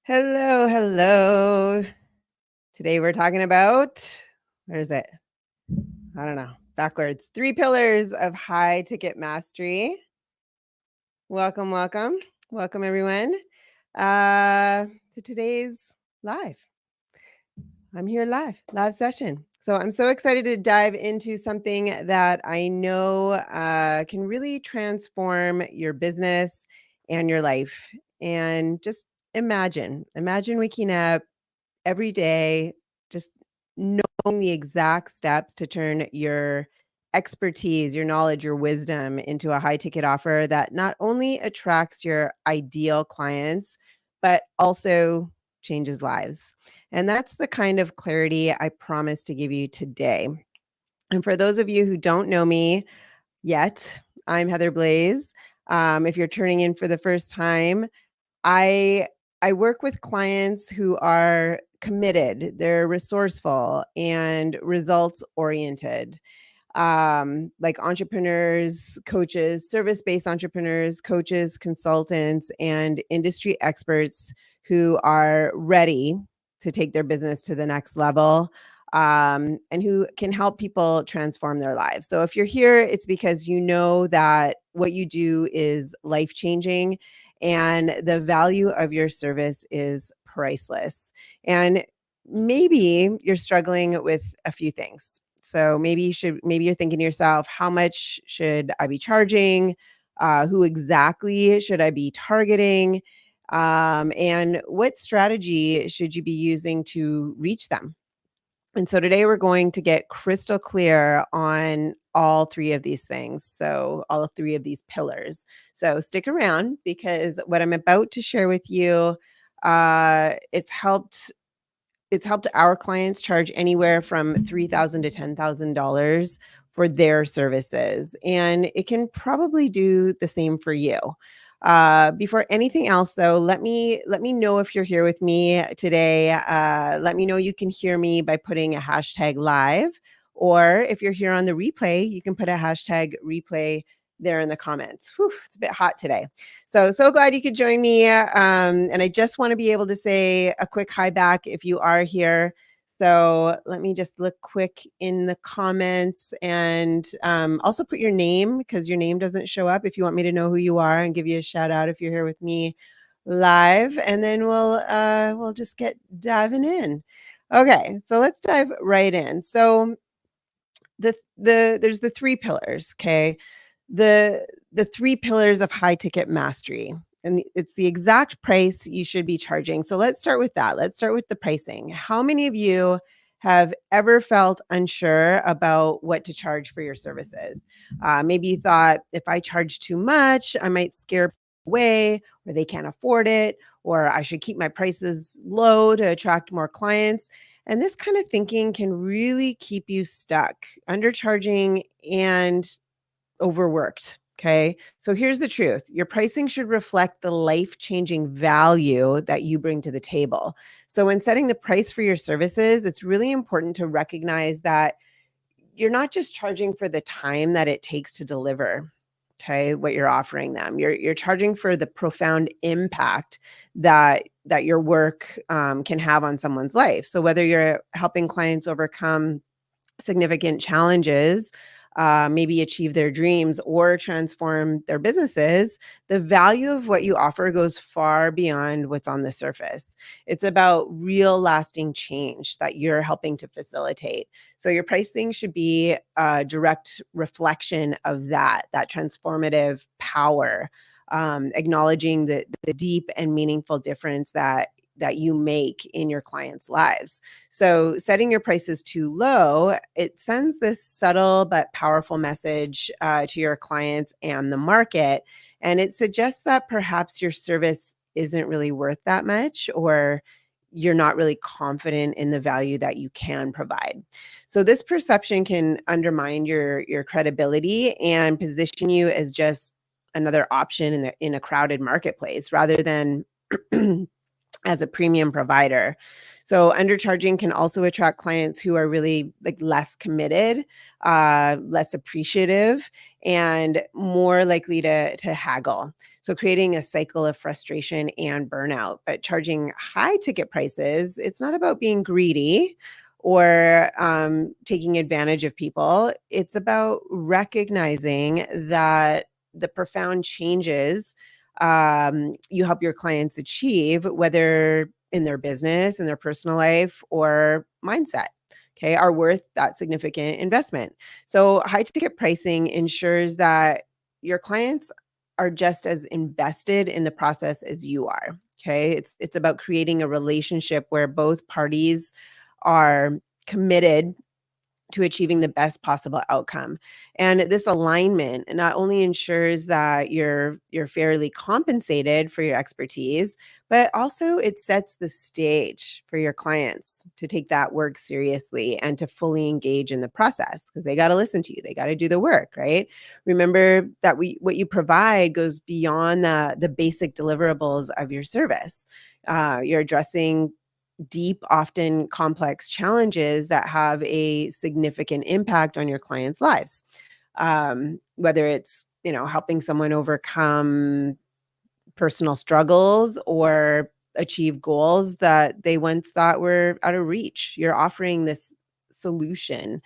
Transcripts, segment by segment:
Hello, hello. Today we're talking about, where is it? I don't know. Backwards. Three pillars of high ticket mastery. Welcome, welcome. Welcome everyone. To today's live. I'm here live session. So I'm so excited to dive into something that I know can really transform your business and your life. And just imagine waking up every day, just knowing the exact steps to turn your expertise, your knowledge, your wisdom into a high ticket offer that not only attracts your ideal clients, but also changes lives. And that's the kind of clarity I promise to give you today. And for those of you who don't know me yet, I'm Heather Blaze. If you're turning in for the first time, I I work with clients who are committed, they're resourceful and results oriented. Like entrepreneurs, coaches, service-based entrepreneurs, coaches, consultants, and industry experts who are ready to take their business to the next level. And who can help people transform their lives. So, if you're here, it's because you know that what you do is life changing and the value of your service is priceless. And maybe you're struggling with a few things. So maybe you're thinking to yourself, how much should I be charging? Who exactly should I be targeting? And what strategy should you be using to reach them? And so today we're going to get crystal clear on all three of these things. So, all three of these pillars. So, stick around because what I'm about to share with you, it's helped our clients charge anywhere from $3,000 to $10,000 for their services, and it can probably do the same for you. Before anything else, though, let me know if you're here with me today. Let me know you can hear me by putting a hashtag live, or if you're here on the replay, you can put a hashtag replay there in the comments. Whew, it's a bit hot today. So glad you could join me. And I just want to be able to say a quick hi back if you are here. So let me just look quick in the comments and also put your name because your name doesn't show up if you want me to know who you are and give you a shout out if you're here with me live. And then we'll just get diving in. Okay, so let's dive right in. So there's the three pillars, okay? The three pillars of high ticket mastery. And it's the exact price you should be charging. So let's start with that. Let's start with the pricing. How many of you have ever felt unsure about what to charge for your services? Maybe you thought if I charge too much, I might scare people away, or they can't afford it, or I should keep my prices low to attract more clients. And this kind of thinking can really keep you stuck, undercharging and overworked. Okay. So here's the truth, your pricing should reflect the life changing value that you bring to the table. So when setting the price for your services, it's really important to recognize that you're not just charging for the time that it takes to deliver. Okay, what you're offering them, you're charging for the profound impact that your work can have on someone's life. So whether you're helping clients overcome significant challenges, maybe achieve their dreams or transform their businesses, the value of what you offer goes far beyond what's on the surface. It's about real lasting change that you're helping to facilitate. So your pricing should be a direct reflection of that transformative power, acknowledging the deep and meaningful difference that you make in your clients' lives. So setting your prices too low, it sends this subtle but powerful message to your clients and the market. And it suggests that perhaps your service isn't really worth that much, or you're not really confident in the value that you can provide. So this perception can undermine your credibility and position you as just another option in a crowded marketplace rather than as a premium provider. So undercharging can also attract clients who are really like less committed, less appreciative, and more likely to haggle. So creating a cycle of frustration and burnout. But charging high ticket prices, it's not about being greedy or taking advantage of people. It's about recognizing that the profound changes you help your clients achieve, whether in their business, in their personal life, or mindset, okay, are worth that significant investment. So, high ticket pricing ensures that your clients are just as invested in the process as you are. Okay, it's about creating a relationship where both parties are committed to achieving the best possible outcome. And this alignment not only ensures that you're fairly compensated for your expertise, but also it sets the stage for your clients to take that work seriously and to fully engage in the process because they got to listen to you. They got to do the work, right? Remember that what you provide goes beyond the basic deliverables of your service. You're addressing deep, often complex challenges that have a significant impact on your clients' lives. Whether it's, helping someone overcome personal struggles or achieve goals that they once thought were out of reach. You're offering this solution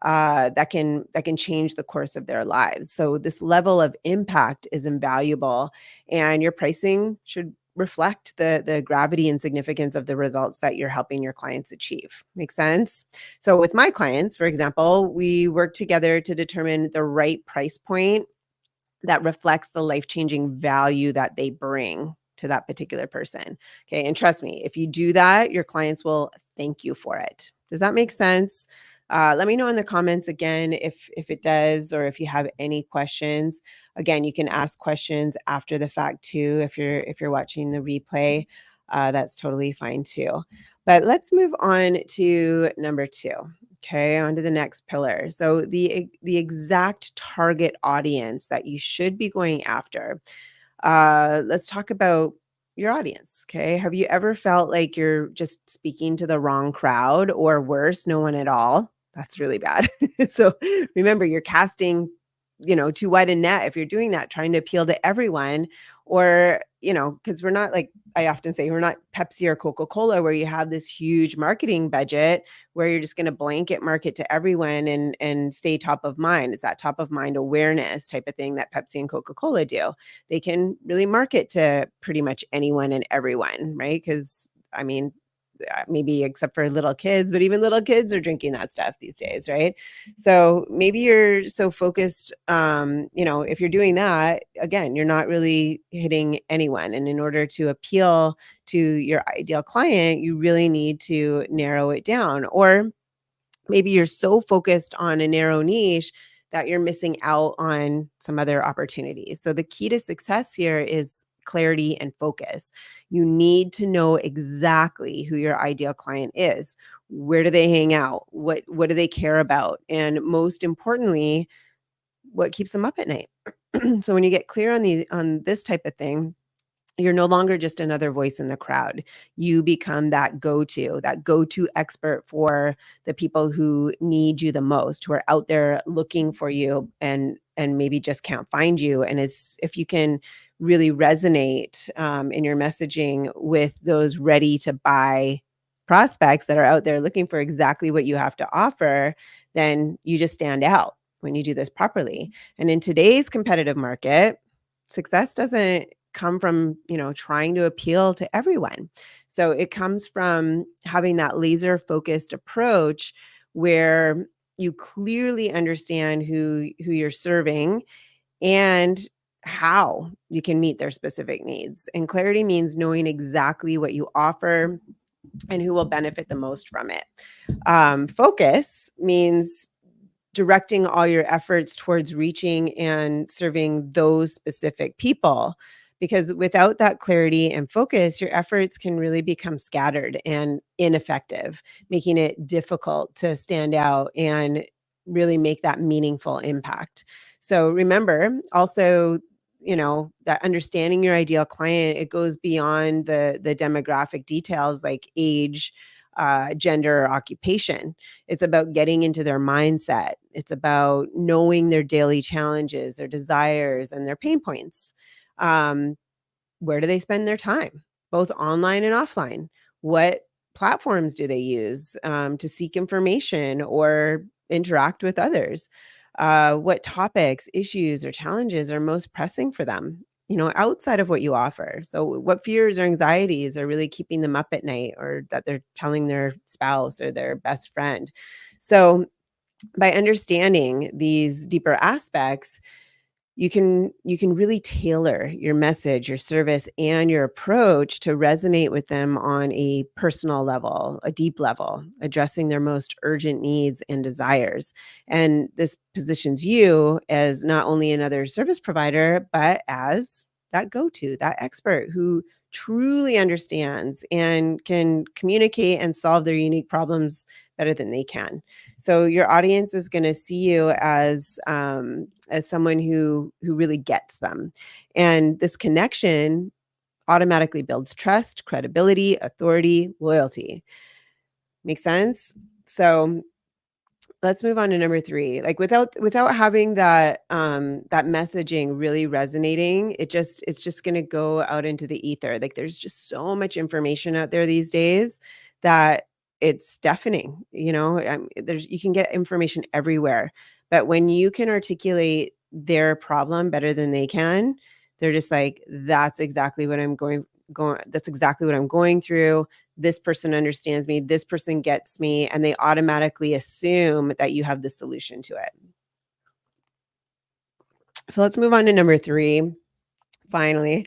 that can change the course of their lives. So this level of impact is invaluable, and your pricing should reflect the gravity and significance of the results that you're helping your clients achieve. Make sense? So with my clients, for example, we work together to determine the right price point that reflects the life-changing value that they bring to that particular person. Okay. And trust me, if you do that, your clients will thank you for it. Does that make sense? Let me know in the comments again if it does, or if you have any questions. Again, you can ask questions after the fact too. If you're watching the replay, that's totally fine too. But let's move on to number 2. Okay, on to the next pillar. So the exact target audience that you should be going after. Let's talk about your audience. Okay, have you ever felt like you're just speaking to the wrong crowd, or worse, no one at all? That's really bad. So remember, you're casting, too wide a net if you're doing that, trying to appeal to everyone, or because we're not like I often say, we're not Pepsi or Coca-Cola where you have this huge marketing budget where you're just going to blanket market to everyone and stay top of mind. It's that top of mind awareness type of thing that Pepsi and Coca-Cola do. They can really market to pretty much anyone and everyone, right? Because I mean, maybe except for little kids, but even little kids are drinking that stuff these days, right? So maybe you're so focused, if you're doing that, again, you're not really hitting anyone. And in order to appeal to your ideal client, you really need to narrow it down. Or maybe you're so focused on a narrow niche that you're missing out on some other opportunities. So the key to success here is clarity and focus. You need to know exactly who your ideal client is. Where do they hang out? What do they care about? And most importantly, what keeps them up at night? So when you get clear on this type of thing, you're no longer just another voice in the crowd. You become that go-to expert for the people who need you the most, who are out there looking for you and maybe just can't find you. And as if you can really resonate in your messaging with those ready to buy prospects that are out there looking for exactly what you have to offer, then you just stand out when you do this properly. And in today's competitive market, success doesn't come from, trying to appeal to everyone. So it comes from having that laser focused approach where you clearly understand who you're serving and how you can meet their specific needs. And clarity means knowing exactly what you offer and who will benefit the most from it. Focus means directing all your efforts towards reaching and serving those specific people. Because without that clarity and focus, your efforts can really become scattered and ineffective, making it difficult to stand out and really make that meaningful impact. So remember also, that understanding your ideal client, it goes beyond the demographic details like age, gender or occupation. It's about getting into their mindset. It's about knowing their daily challenges, their desires, and their pain points. Um, where do they spend their time, both online and offline? What platforms do they use to seek information or interact with others? What topics, issues, or challenges are most pressing for them? Outside of what you offer. So, what fears or anxieties are really keeping them up at night, or that they're telling their spouse or their best friend? So, by understanding these deeper aspects, you can really tailor your message, your service, and your approach to resonate with them on a personal level, a deep level, addressing their most urgent needs and desires. And this positions you as not only another service provider, but as that go-to, that expert who truly understands and can communicate and solve their unique problems better than they can. So your audience is going to see you as someone who really gets them. And this connection automatically builds trust, credibility, authority, loyalty. Make sense? So let's move on to number 3. Like, without having that messaging really resonating, it's just gonna go out into the ether. Like, there's just so much information out there these days that it's deafening, you can get information everywhere, but when you can articulate their problem better than they can, they're just like, "That's exactly what that's exactly what I'm going through. This person understands me, this person gets me," and they automatically assume that you have the solution to it. So let's move on to number 3. Finally,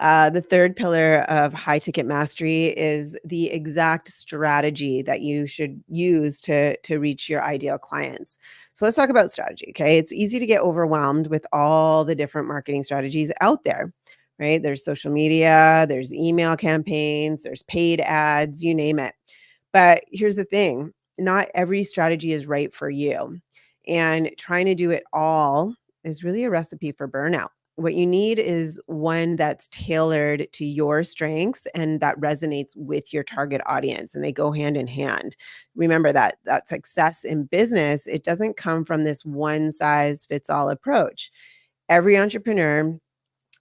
the third pillar of high ticket mastery is the exact strategy that you should use to reach your ideal clients. So let's talk about strategy. Okay, it's easy to get overwhelmed with all the different marketing strategies out there. Right? There's social media, there's email campaigns, there's paid ads, you name it. But here's the thing: not every strategy is right for you, and trying to do it all is really a recipe for burnout. What you need is one that's tailored to your strengths and that resonates with your target audience, and they go hand in hand. Remember that success in business, it doesn't come from this one size fits all approach. Every entrepreneur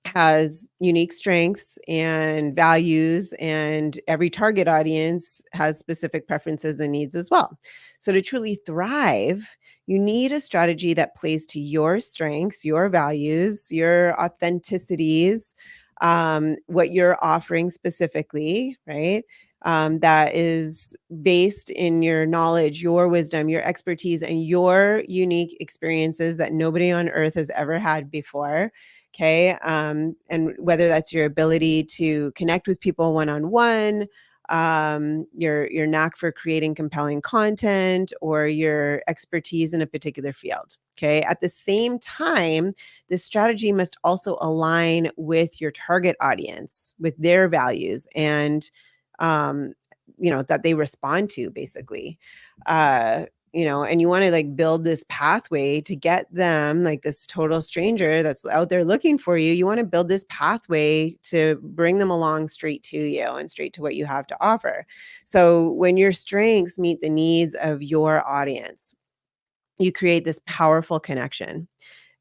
has unique strengths and values, and every target audience has specific preferences and needs as well. So, to truly thrive, you need a strategy that plays to your strengths, your values, your authenticities, what you're offering specifically, right? That is based in your knowledge, your wisdom, your expertise, and your unique experiences that nobody on earth has ever had before. Okay. And whether that's your ability to connect with people one on one, your knack for creating compelling content, or your expertise in a particular field. Okay. At the same time, this strategy must also align with your target audience, with their values, and um, that they respond to, basically. Uh, and you want to like build this pathway to get them, like this total stranger that's out there looking for you. You want to build this pathway to bring them along straight to you and straight to what you have to offer. So when your strengths meet the needs of your audience, you create this powerful connection,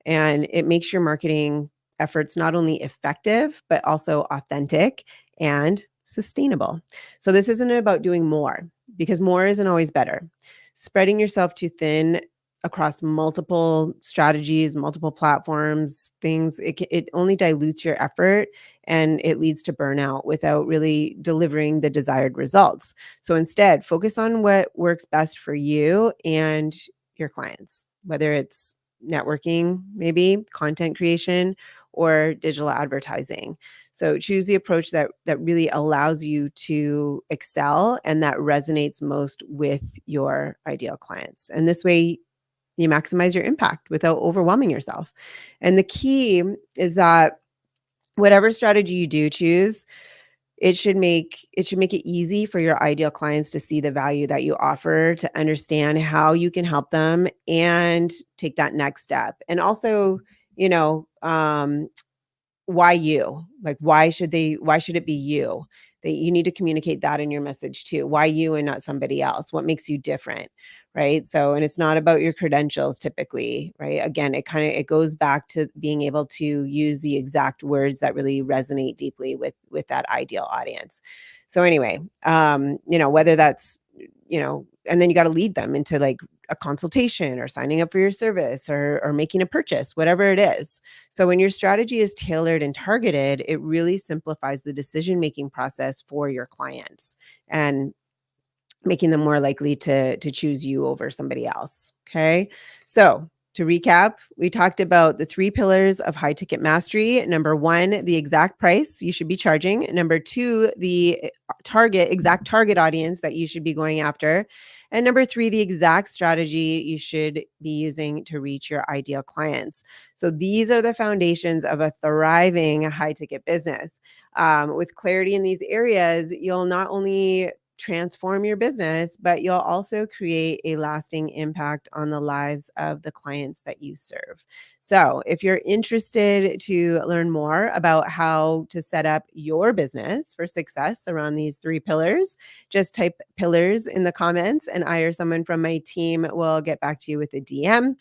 and it makes your marketing efforts not only effective, but also authentic and sustainable. So, this isn't about doing more, because more isn't always better. Spreading yourself too thin across multiple strategies, multiple platforms, things, it only dilutes your effort, and it leads to burnout without really delivering the desired results. So, instead, focus on what works best for you and your clients, whether it's networking, maybe content creation, or digital advertising. So choose the approach that really allows you to excel and that resonates most with your ideal clients. And this way you maximize your impact without overwhelming yourself. And the key is that whatever strategy you do choose, it should make it easy for your ideal clients to see the value that you offer, to understand how you can help them and take that next step. And also, you know, um, why you? Like, why should it be you? That you need to communicate that in your message too. Why you and not somebody else? What makes you different? Right? So, and it's not about your credentials typically, right? Again, it goes back to being able to use the exact words that really resonate deeply with that ideal audience. So anyway, whether that's, and then you got to lead them into like a consultation or signing up for your service or making a purchase, whatever it is. So when your strategy is tailored and targeted, it really simplifies the decision-making process for your clients and making them more likely to choose you over somebody else. Okay. So to recap, we talked about the three pillars of high ticket mastery. Number one, the exact price you should be charging. Number two, the exact target audience that you should be going after. And number three, the exact strategy you should be using to reach your ideal clients. So these are the foundations of a thriving high ticket business. With clarity in these areas, you'll not only transform your business, but you'll also create a lasting impact on the lives of the clients that you serve. So, if you're interested to learn more about how to set up your business for success around these three pillars, just type pillars in the comments, and I or someone from my team will get back to you with a DM.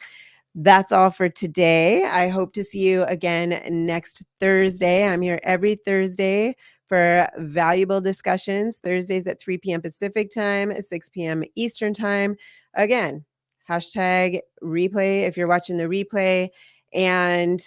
That's all for today. I hope to see you again next Thursday. I'm here every Thursday for valuable discussions, Thursdays at 3 p.m. Pacific time, 6 p.m. Eastern time. Again, hashtag replay if you're watching the replay. And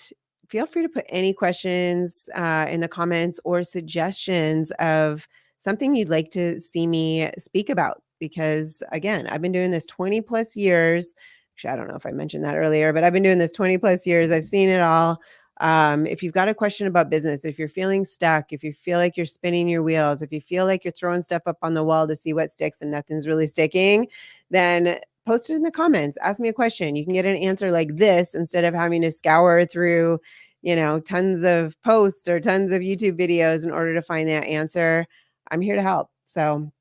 feel free to put any questions in the comments or suggestions of something you'd like to see me speak about. Because again, I've been doing this 20 plus years. Actually, I don't know if I mentioned that earlier, but I've been doing this 20 plus years. I've seen it all. If you've got a question about business, if you're feeling stuck, if you feel like you're spinning your wheels, if you feel like you're throwing stuff up on the wall to see what sticks and nothing's really sticking, then post it in the comments. Ask me a question. You can get an answer like this instead of having to scour through, tons of posts or tons of YouTube videos in order to find that answer. I'm here to help. So,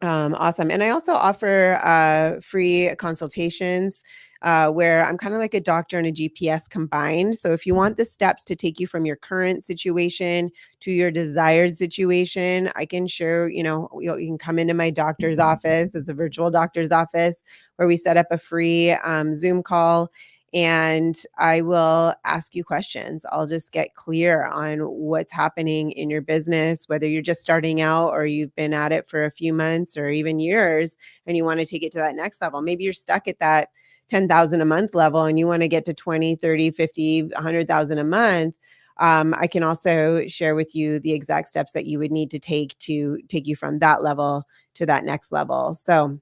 awesome. And I also offer free consultations where I'm kind of like a doctor and a GPS combined. So if you want the steps to take you from your current situation to your desired situation, I can show, you can come into my doctor's office. It's a virtual doctor's office where we set up a free Zoom call and I will ask you questions. I'll just get clear on what's happening in your business, whether you're just starting out or you've been at it for a few months or even years and you want to take it to that next level. Maybe you're stuck at that 10,000 a month level and you want to get to 20, 30, 50, 100,000 a month. I can also share with you the exact steps that you would need to take you from that level to that next level. So,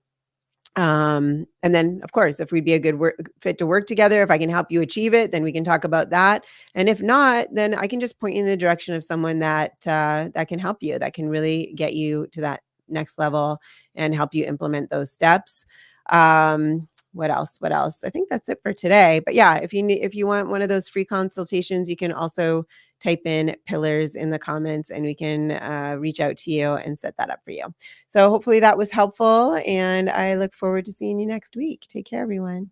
and then of course, if we'd be a good fit to work together, if I can help you achieve it, then we can talk about that. And if not, then I can just point you in the direction of someone that can help you, that can really get you to that next level and help you implement those steps. What else? What else? I think that's it for today. But yeah, if you want one of those free consultations, you can also type in pillars in the comments and we can reach out to you and set that up for you. So hopefully that was helpful and I look forward to seeing you next week. Take care, everyone.